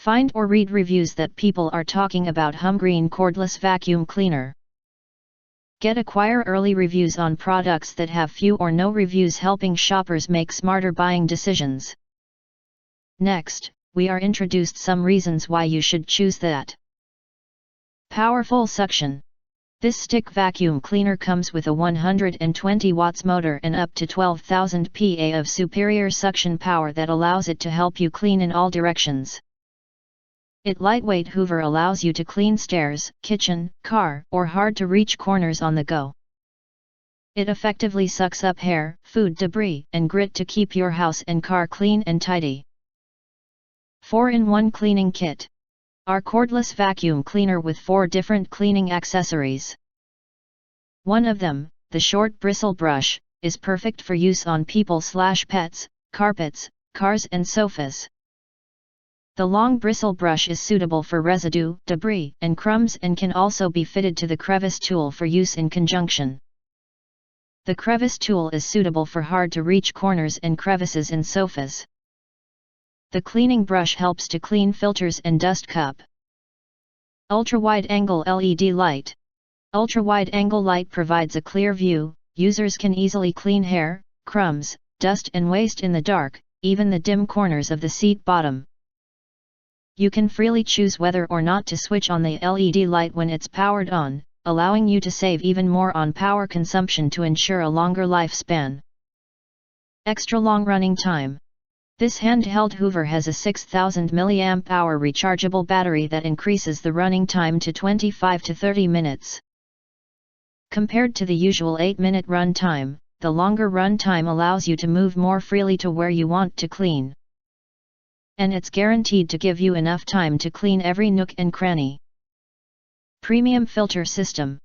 Find or read reviews that people are talking about Homgreen Cordless Vacuum Cleaner. Acquire early reviews on products that have few or no reviews, helping shoppers make smarter buying decisions. Next, we are introduced some reasons why you should choose that. Powerful suction. This stick vacuum cleaner comes with a 120 watts motor and up to 12,000 PA of superior suction power that allows it to help you clean in all directions. Its lightweight hoover allows you to clean stairs, kitchen, car, or hard-to-reach corners on the go. It effectively sucks up hair, food debris, and grit to keep your house and car clean and tidy. 4-in-1 cleaning kit. Our cordless vacuum cleaner with 4 different cleaning accessories. One of them, the short bristle brush, is perfect for use on people/pets, carpets, cars and sofas. The long bristle brush is suitable for residue, debris, and crumbs and can also be fitted to the crevice tool for use in conjunction. The crevice tool is suitable for hard-to-reach corners and crevices in sofas. The cleaning brush helps to clean filters and dust cup. Ultra-wide-angle LED light. Ultra-wide-angle light provides a clear view. Users can easily clean hair, crumbs, dust and waste in the dark, even the dim corners of the seat bottom. You can freely choose whether or not to switch on the LED light when it's powered on, allowing you to save even more on power consumption to ensure a longer lifespan. Extra long running time. This handheld hoover has a 6000 mAh rechargeable battery that increases the running time to 25 to 30 minutes. Compared to the usual 8-minute run time, the longer run time allows you to move more freely to where you want to clean. And it's guaranteed to give you enough time to clean every nook and cranny. Premium filter system.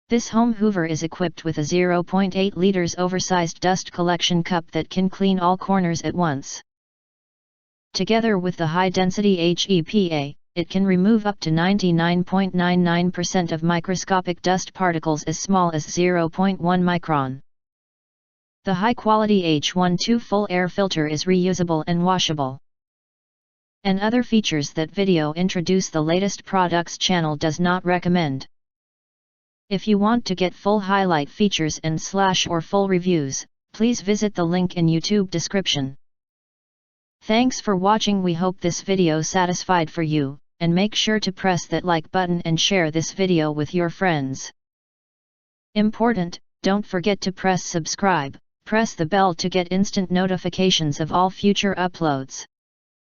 This home hoover is equipped with a 0.8 liters oversized dust collection cup that can clean all corners at once. Together with the high-density HEPA, it can remove up to 99.99% of microscopic dust particles as small as 0.1 micron. The high-quality H12 full air filter is reusable and washable. And other features that video introduce the latest products channel does not recommend. If you want to get full highlight features and / or full reviews, please visit the link in YouTube description. Thanks for watching. We hope this video satisfied for you, and make sure to press that like button and share this video with your friends. Important, don't forget to press subscribe, press the bell to get instant notifications of all future uploads.